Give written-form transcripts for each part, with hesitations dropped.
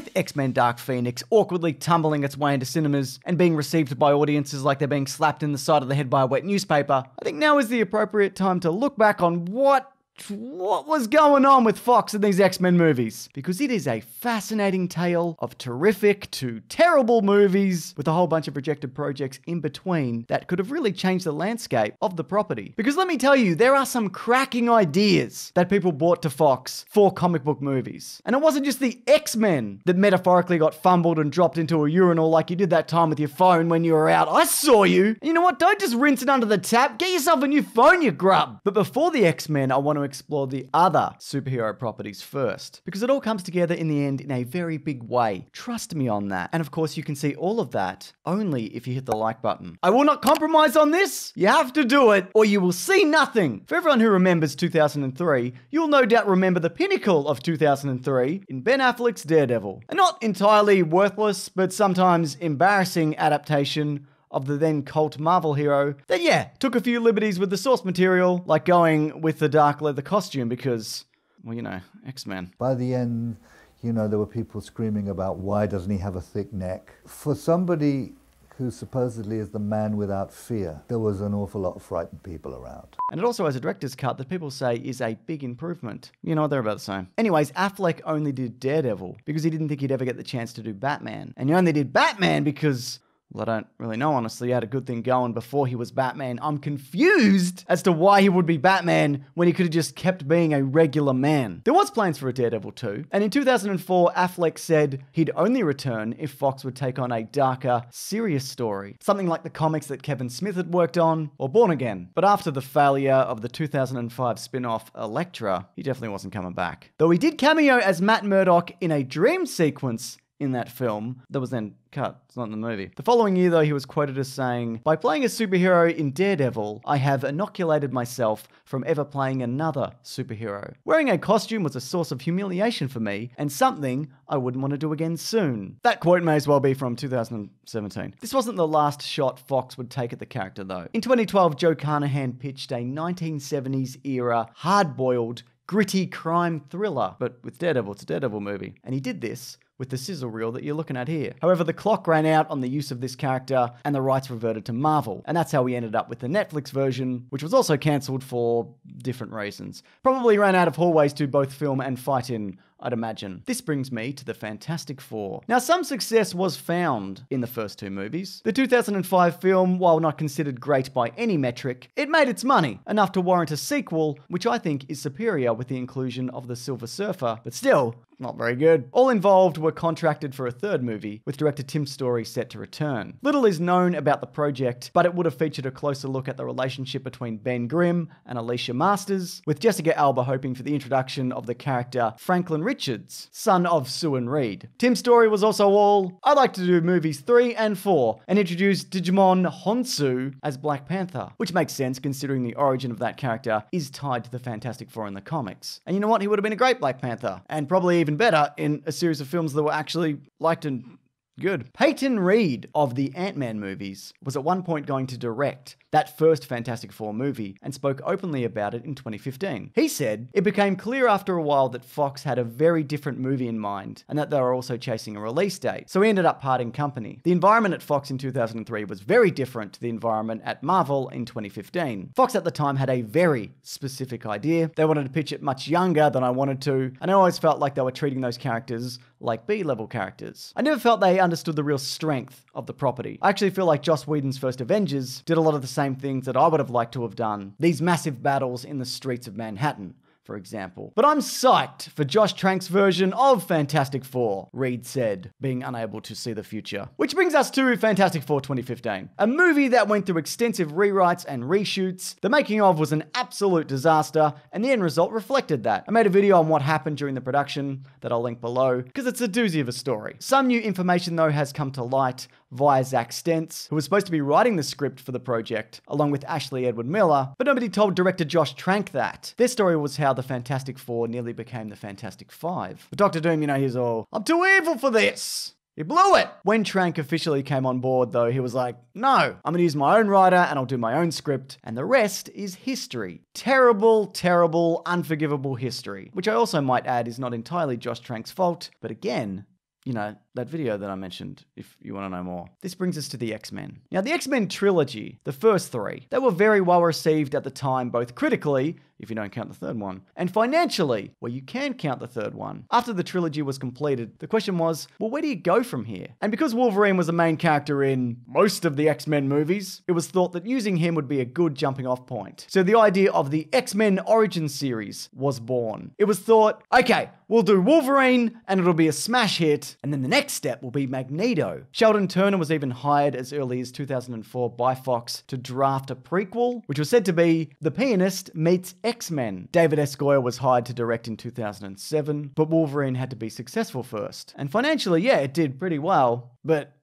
with X-Men Dark Phoenix awkwardly tumbling its way into cinemas and being received by audiences like they're being slapped in the side of the head by a wet newspaper, I think now is the appropriate time to look back on what was going on with Fox in these X-Men movies, because it is a fascinating tale of terrific to terrible movies with a whole bunch of projected projects in between that could have really changed the landscape of the property. Because let me tell you, there are some cracking ideas that people brought to Fox for comic book movies. And it wasn't just the X-Men that metaphorically got fumbled and dropped into a urinal like you did that time with your phone when you were out. I saw you. And you know what? Don't just rinse it under the tap. Get yourself a new phone, you grub. But before the X-Men, I want to explore the other superhero properties first, because it all comes together in the end in a very big way. Trust me on that. And of course, you can see all of that only if you hit the like button. I will not compromise on this. You have to do it or you will see nothing. For everyone who remembers 2003, you'll no doubt remember the pinnacle of 2003 in Ben Affleck's Daredevil. A not entirely worthless, but sometimes embarrassing adaptation of the then cult Marvel hero that, took a few liberties with the source material, like going with the dark leather costume because, well, you know, X-Men. By the end, you know, there were people screaming about why doesn't he have a thick neck? For somebody who supposedly is the man without fear, there was an awful lot of frightened people around. And it also has a director's cut that people say is a big improvement. You know, they're about the same. Anyways, Affleck only did Daredevil because he didn't think he'd ever get the chance to do Batman. And he only did Batman because, well, I don't really know, honestly. He had a good thing going before he was Batman. I'm confused as to why he would be Batman when he could have just kept being a regular man. There was plans for a Daredevil 2, and in 2004, Affleck said he'd only return if Fox would take on a darker, serious story. Something like the comics that Kevin Smith had worked on, or Born Again. But after the failure of the 2005 spin-off Elektra, he definitely wasn't coming back. Though he did cameo as Matt Murdock in a dream sequence in that film that was then cut. It's not in the movie. The following year, though, he was quoted as saying, "By playing a superhero in Daredevil, I have inoculated myself from ever playing another superhero. Wearing a costume was a source of humiliation for me and something I wouldn't want to do again soon." That quote may as well be from 2017. This wasn't the last shot Fox would take at the character, though. In 2012, Joe Carnahan pitched a 1970s era, hard-boiled, gritty crime thriller, but with Daredevil, it's a Daredevil movie. And he did this with the sizzle reel that you're looking at here. However, the clock ran out on the use of this character and the rights reverted to Marvel. And that's how we ended up with the Netflix version, which was also cancelled for different reasons. Probably ran out of hallways to both film and fight in, I'd imagine. This brings me to the Fantastic Four. Now, some success was found in the first two movies. The 2005 film, while not considered great by any metric, it made its money, enough to warrant a sequel, which I think is superior with the inclusion of the Silver Surfer, but still, not very good. All involved were contracted for a third movie, with director Tim Story set to return. Little is known about the project, but it would have featured a closer look at the relationship between Ben Grimm and Alicia Masters, with Jessica Alba hoping for the introduction of the character Franklin Richards, son of Sue and Reed. Tim Story was also all, "I'd like to do movies 3 and 4 and introduce Digimon Honsu as Black Panther," which makes sense considering the origin of that character is tied to the Fantastic Four in the comics. And you know what? He would have been a great Black Panther, and probably even better in a series of films that were actually liked and good. Peyton Reed of the Ant-Man movies was at one point going to direct that first Fantastic Four movie and spoke openly about it in 2015. He said, "It became clear after a while that Fox had a very different movie in mind and that they were also chasing a release date. So we ended up parting company. The environment at Fox in 2003 was very different to the environment at Marvel in 2015. Fox at the time had a very specific idea. They wanted to pitch it much younger than I wanted to, and I always felt like they were treating those characters like B-level characters. I never felt they understood the real strength of the property. I actually feel like Joss Whedon's first Avengers did a lot of the same things that I would have liked to have done. These massive battles in the streets of Manhattan, for example. But I'm psyched for Josh Trank's version of Fantastic Four," Reed said, being unable to see the future. Which brings us to Fantastic Four 2015, a movie that went through extensive rewrites and reshoots. The making of was an absolute disaster, and the end result reflected that. I made a video on what happened during the production that I'll link below, because it's a doozy of a story. Some new information, though, has come to light via Zach Stentz, who was supposed to be writing the script for the project, along with Ashley Edward Miller, but nobody told director Josh Trank that. Their story was how the Fantastic Four nearly became the Fantastic Five. But Dr. Doom, he's all, "I'm too evil for this. You blew it." When Trank officially came on board, though, he was like, "No, I'm gonna use my own writer and I'll do my own script, and the rest is history." Terrible, terrible, unforgivable history. Which I also might add is not entirely Josh Trank's fault, but again, that video that I mentioned, if you want to know more. This brings us to the X-Men. Now, the X-Men trilogy, the first three, they were very well received at the time, both critically, if you don't count the third one, and financially, where you can count the third one. After the trilogy was completed, the question was, well, where do you go from here? And because Wolverine was the main character in most of the X-Men movies, it was thought that using him would be a good jumping off point. So the idea of the X-Men Origins series was born. It was thought, okay, we'll do Wolverine and it'll be a smash hit, and then the next step will be Magneto. Sheldon Turner was even hired as early as 2004 by Fox to draft a prequel, which was said to be The Pianist Meets X-Men. David S. Goyer was hired to direct in 2007, but Wolverine had to be successful first. And financially, yeah, it did pretty well, but,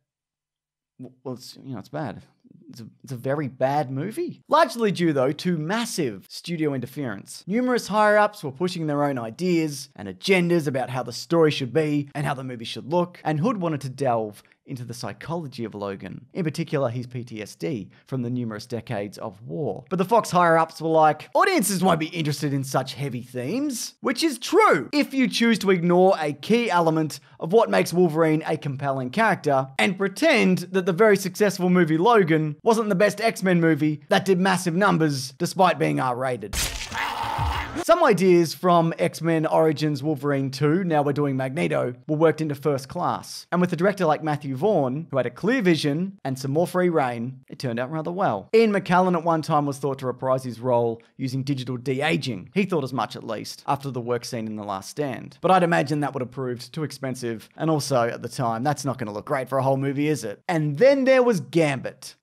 well, it's bad. It's a very bad movie. Largely due, though, to massive studio interference. Numerous higher-ups were pushing their own ideas and agendas about how the story should be and how the movie should look, and Hood wanted to delve into the psychology of Logan, in particular his PTSD from the numerous decades of war. But the Fox higher-ups were like, audiences won't be interested in such heavy themes, which is true if you choose to ignore a key element of what makes Wolverine a compelling character and pretend that the very successful movie Logan wasn't the best X-Men movie that did massive numbers despite being R-rated. Some ideas from X-Men Origins Wolverine 2, now we're doing Magneto, were worked into First Class. And with a director like Matthew Vaughn, who had a clear vision and some more free reign, it turned out rather well. Ian McKellen at one time was thought to reprise his role using digital de-aging. He thought as much, at least, after the work scene in The Last Stand. But I'd imagine that would have proved too expensive, and also, at the time, that's not going to look great for a whole movie, is it? And then there was Gambit.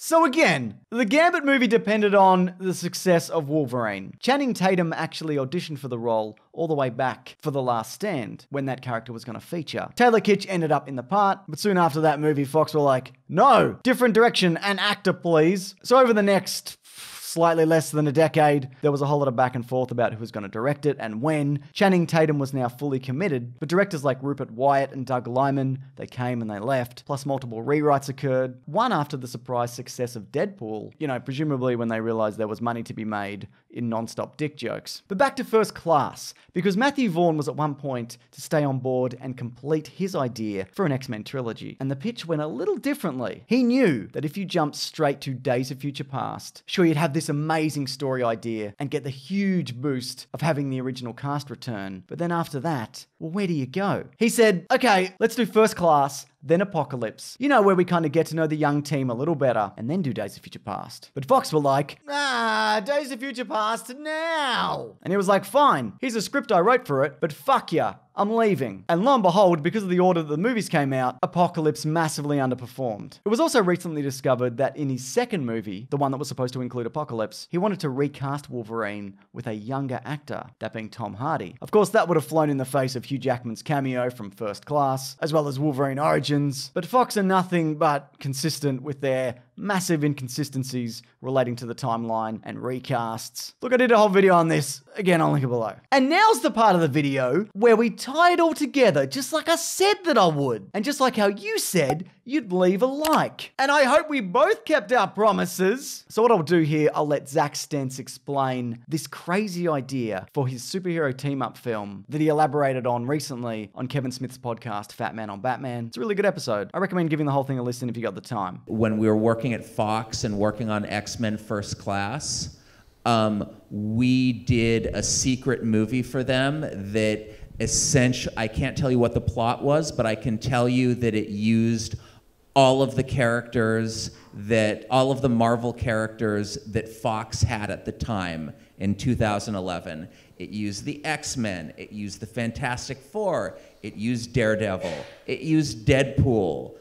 So again, the Gambit movie depended on the success of Wolverine. Channing Tatum actually auditioned for the role all the way back for The Last Stand, when that character was going to feature. Taylor Kitsch ended up in the part, but soon after that movie, Fox were like, no, different direction and actor, please. So over the next slightly less than a decade, there was a whole lot of back and forth about who was going to direct it and when. Channing Tatum was now fully committed, but directors like Rupert Wyatt and Doug Liman, they came and they left, plus multiple rewrites occurred. One after the surprise success of Deadpool, presumably when they realized there was money to be made in non-stop dick jokes. But back to First Class, because Matthew Vaughn was at one point to stay on board and complete his idea for an X-Men trilogy, and the pitch went a little differently. He knew that if you jumped straight to Days of Future Past, sure, you'd have this amazing story idea and get the huge boost of having the original cast return, but then after that, well, where do you go? He said, okay, let's do First Class, then Apocalypse. Where we kind of get to know the young team a little better, and then do Days of Future Past. But Fox were like, Days of Future Past now. And he was like, fine, here's a script I wrote for it, but fuck ya, I'm leaving. And lo and behold, because of the order that the movies came out, Apocalypse massively underperformed. It was also recently discovered that in his second movie, the one that was supposed to include Apocalypse, he wanted to recast Wolverine with a younger actor, that being Tom Hardy. Of course, that would have flown in the face of Hugh Jackman's cameo from First Class, as well as Wolverine Origins, but Fox are nothing but consistent with their massive inconsistencies relating to the timeline and recasts. Look, I did a whole video on this. Again, I'll link it below. And now's the part of the video where we tie it all together, just like I said that I would. And just like how you said you'd leave a like. And I hope we both kept our promises. So what I'll do here, I'll let Zach Stentz explain this crazy idea for his superhero team-up film that he elaborated on recently on Kevin Smith's podcast, Fat Man on Batman. It's a really good episode. I recommend giving the whole thing a listen if you got the time. When we were working at Fox and working on X-Men First Class, we did a secret movie for them that essentially, I can't tell you what the plot was, but I can tell you that it used all of the Marvel characters that Fox had at the time in 2011. It used the X-Men, it used the Fantastic Four, it used Daredevil, it used Deadpool.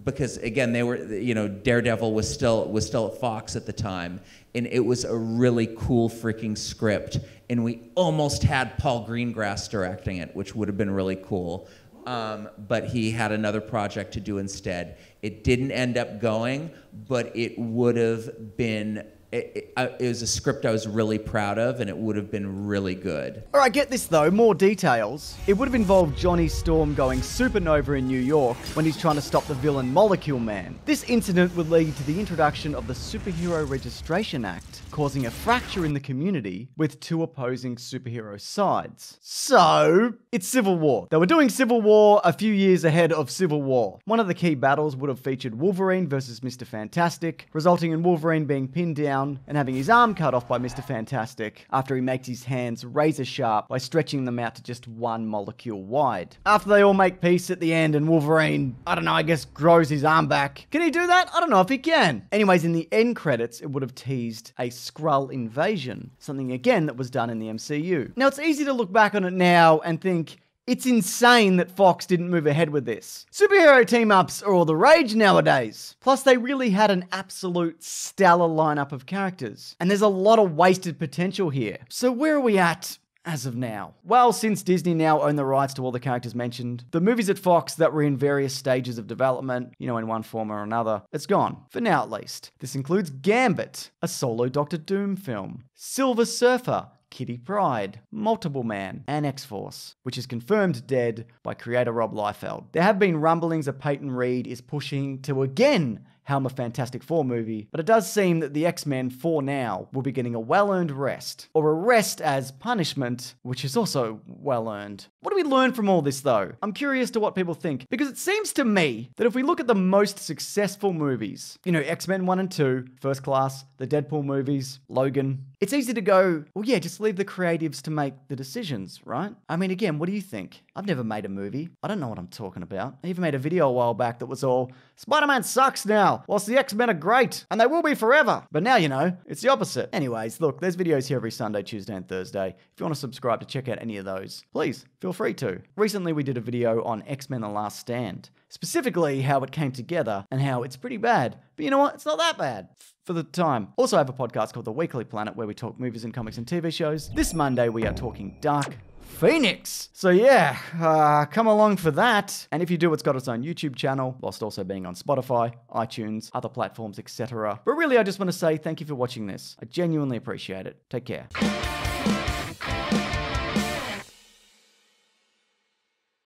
Because again, they were, Daredevil was still at Fox at the time, and it was a really cool freaking script. And we almost had Paul Greengrass directing it, which would have been really cool. But he had another project to do instead. It didn't end up going, but it would have been it was a script I was really proud of, and it would have been really good. All right, get this though, more details. It would have involved Johnny Storm going supernova in New York when he's trying to stop the villain Molecule Man. This incident would lead to the introduction of the Superhero Registration Act, causing a fracture in the community with two opposing superhero sides. So, it's Civil War. They were doing Civil War a few years ahead of Civil War. One of the key battles would have featured Wolverine versus Mr. Fantastic, resulting in Wolverine being pinned down and having his arm cut off by Mr. Fantastic after he makes his hands razor sharp by stretching them out to just one molecule wide. After they all make peace at the end and Wolverine, I don't know, I guess grows his arm back. Can he do that? I don't know if he can. Anyways, in the end credits, it would have teased a Skrull invasion, something again that was done in the MCU. Now, it's easy to look back on it now and think, it's insane that Fox didn't move ahead with this. Superhero team-ups are all the rage nowadays. Plus, they really had an absolute stellar lineup of characters. And there's a lot of wasted potential here. So where are we at as of now? Well, since Disney now own the rights to all the characters mentioned, the movies at Fox that were in various stages of development, in one form or another, it's gone. For now, at least. This includes Gambit, a solo Doctor Doom film, Silver Surfer, Kitty Pryde, Multiple Man, and X-Force, which is confirmed dead by creator Rob Liefeld. There have been rumblings that Peyton Reed is pushing to again helm a Fantastic Four movie, but it does seem that the X-Men, for now, will be getting a well-earned rest, or a rest as punishment, which is also well-earned. What do we learn from all this, though? I'm curious to what people think, because it seems to me that if we look at the most successful movies, X-Men 1 and 2, First Class, the Deadpool movies, Logan, it's easy to go, well, yeah, just leave the creatives to make the decisions, right? I mean, again, what do you think? I've never made a movie. I don't know what I'm talking about. I even made a video a while back that was all, Spider-Man sucks now, whilst the X-Men are great, and they will be forever. But now, it's the opposite. Anyways, look, there's videos here every Sunday, Tuesday, and Thursday. If you want to subscribe to check out any of those, please, feel free to. Recently, we did a video on X-Men The Last Stand, specifically how it came together and how it's pretty bad. But you know what? It's not that bad. For the time. Also, I have a podcast called The Weekly Planet where we talk movies and comics and TV shows. This Monday, we are talking Dark Phoenix. So yeah, come along for that. And if you do, it's got its own YouTube channel, whilst also being on Spotify, iTunes, other platforms, etc. But really, I just want to say thank you for watching this. I genuinely appreciate it. Take care.